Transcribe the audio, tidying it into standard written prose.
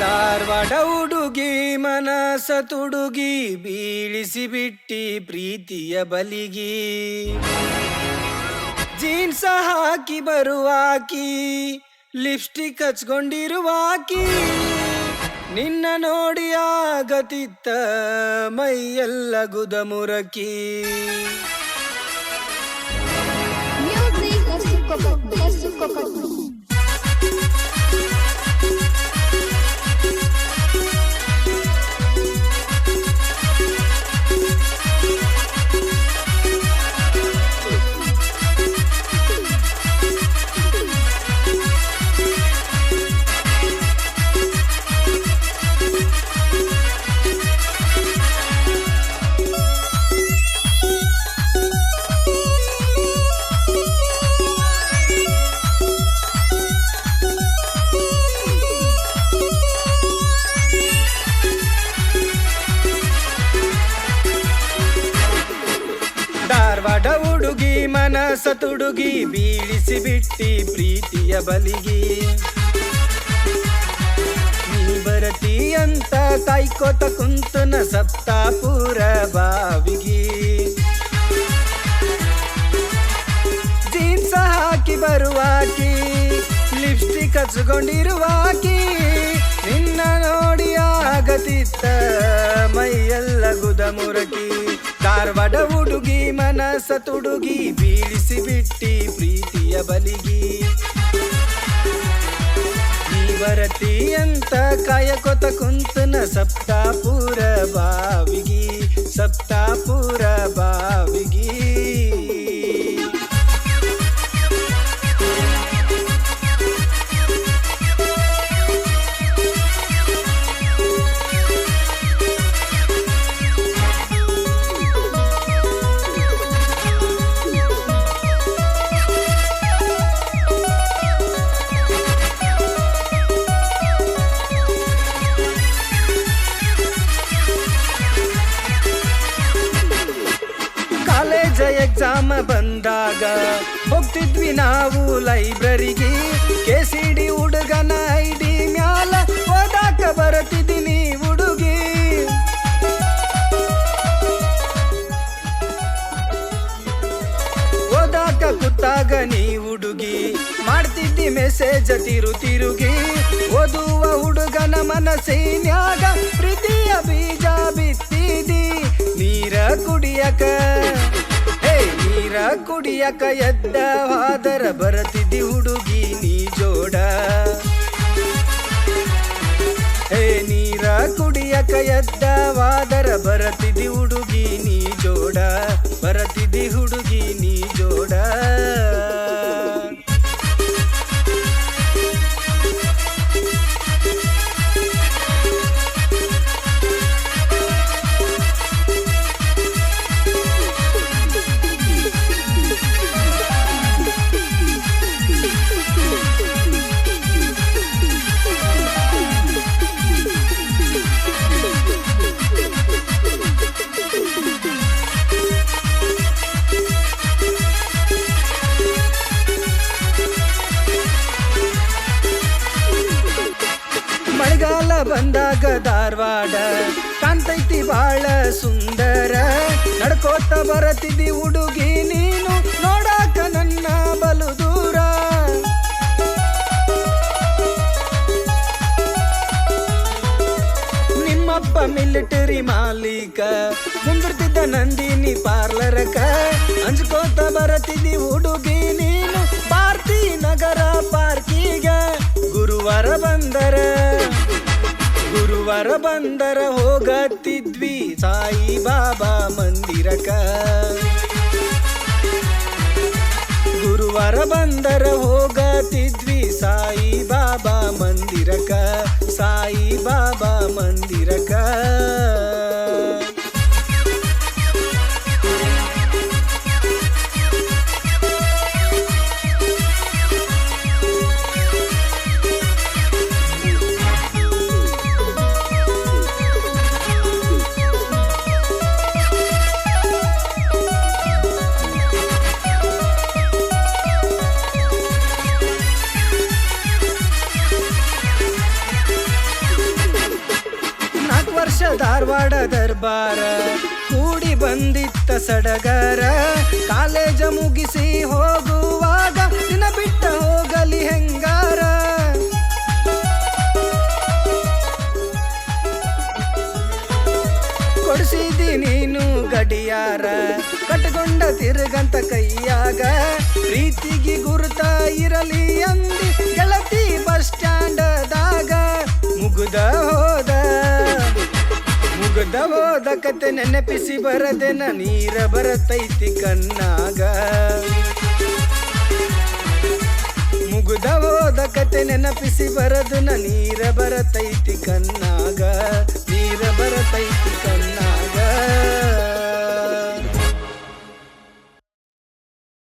ಧಾರವಾಡ ಹುಡುಗಿ ಮನಸ ತುಡುಗಿ ಬೀಳಿಸಿ ಬಿಟ್ಟಿ ಪ್ರೀತಿಯ ಬಲಿಗಿ ಜೀನ್ಸ ಹಾಕಿ ಬರುವಾಕಿ ಲಿಪ್ಸ್ಟಿಕ್ ಹಚ್ಕೊಂಡಿರುವಾಕಿ ನಿನ್ನ ನೋಡಿ ಆಗತಿತ್ತ ಮೈಯೆಲ್ಲ ಗುದಮುರಕಿ ಧಾರವಾಡ ಹುಡುಗಿ ಮನಸ ತುಡುಗಿ ಬೀಳಿಸಿ ಬಿಟ್ಟಿ ಪ್ರೀತಿಯ ಬಲಿಗಿ ನೀ ಬರತಿ ಅಂತ ಕಾಯ್ಕೋತ ಕುಂತನ ಸಪ್ತಾಪುರ ಬಾವಿಗಿ ಜೀನ್ಸ ಹಾಕಿ ಬರುವಾಕಿ ಲಿಪ್ಸ್ಟಿಕ್ ಹಚ್ಕೊಂಡಿರುವಾಕಿ ನಿನ್ನ ನೋಡಿ ಆಗತಿತ್ತ ಮೈಯೆಲ್ಲ ಗುದಮುರಕಿ ಧಾರವಾಡ ಹುಡುಗಿ ಮನಸ ತುಡುಗಿ ಬೀಳಿಸಿ ಬಿಟ್ಟಿ ಪ್ರೀತಿಯ ಬಲಿಗಿ ನೀ ಬರತಿ ಅಂತ ಕಾಯಕೊತ ಕುಂತನ ಸಪ್ತಾಪುರ ಬಾವಿಗಿ ಸಪ್ತಾಪುರ ಬಾವಿಗಿ ಎಕ್ಸಾಮ್ ಬಂದಾಗ ಹೋಗ್ತಿದ್ವಿ ನಾವು ಲೈಬ್ರರಿಗೆ ಕೆಸಿಡಿ ಹುಡುಗನ ಐಡಿ ಮ್ಯಾಲ ಓದಾಕ ಬರತಿದ್ದೀನಿ ಹುಡುಗಿ ಓದಾಕ ಕೂತಾಗ ನೀ ಹುಡುಗಿ ಮಾಡ್ತಿದ್ದಿ ಮೆಸೇಜ್ ತಿರುಗಿ ಓದುವ ಹುಡುಗನ ಮನಸ್ಸಿನ್ಯಾಗ ಪ್ರೀತಿಯ ಬೀಜ ಬಿತ್ತಿದಿ ನೀರ ಕುಡಿಯಕ ನೀರ ಕುಡಿಯಕ ಎದ್ದ ಹಾದರ ಬರತಿದ್ದಿ ಹುಡುಗಿ ನೀ ಜೋಡ ನೀರ ಕುಡಿಯಕ ಎದ್ದ ವಾದರ ಬರತಿದ್ದಿ ಹುಡುಗಿ ನೀ ಜೋಡ ಬರತಿದ್ದಿ ಹುಡುಗಿ ನೀ ಜೋಡ ಮಳೆಗಾಲ ಬಂದಾಗ ಧಾರವಾಡ ಕಾಣ್ತೈತಿ ಬಾಳ ಸುಂದರ ನಡ್ಕೋತ ಬರತಿದ್ದಿ ಹುಡುಗಿ ನೀನು ನೋಡಾಕ ನನ್ನ ಬಲು ದೂರ ನಿಮ್ಮಪ್ಪ ಮಿಲಿಟರಿ ಮಾಲೀಕ ಮುಂದಿರ್ತಿದ್ದ ನಂದಿನಿ ಪಾರ್ಲರಕ ಅಂಜ್ಕೋತ ಬರತಿದ್ದಿ ಹುಡುಗಿ ನೀನು ಭಾರತಿ ನಗರ ಪಾರ್ಕಿಗ ಗುರುವಾರ ಬಂದರ ಹೋಗತ್ತಿದ್ವಿ ಸಾಯಿ ಬಾಬಾ ಮಂದಿರಕ ಗುರುವಾರ ಬಂದರ ಹೋಗತ್ತಿದ್ವಿ ಸಾಯಿ ಬಾಬಾ ಮಂದಿರಕ ಸಾಯಿ ಬಾಬಾ ಮಂದಿರಕ ಬಾರ ಕೂಡಿ ಬಂದಿತ್ತ ಸಡಗರ ಕಾಲೇಜ ಮುಗಿಸಿ ಹೋಗುವಾಗ ದಿನ ಬಿಟ್ಟ ಹೋಗಲಿ ಹೆಂಗಾರ ಕೊಡಿಸಿದಿ ನೀನು ಗಡಿಯಾರ ಕಟ್ಕೊಂಡ ತಿರುಗಂತ ಕೈಯಾಗ ಪ್ರೀತಿಗೆ ಗುರುತ ಇರಲಿ ಅಂದಿ ಗೆಳತಿ ಬಸ್ ಸ್ಟ್ಯಾಂಡದಾಗ ಮುಗುದ ಹೋದ ಕತೆ ನೆನಪಿಸಿ ಬರದೆನ ನೀರ ಬರತೈತಿ ಕಣ್ಣಾಗ ಮುಗುದ ಹೋದ ಕತೆ ನೆನಪಿಸಿ ಬರದನ ನೀರ ಬರತೈತಿ ಕಣ್ಣಾಗ ನೀರ ಬರತೈತಿ ಕಣ್ಣಾಗ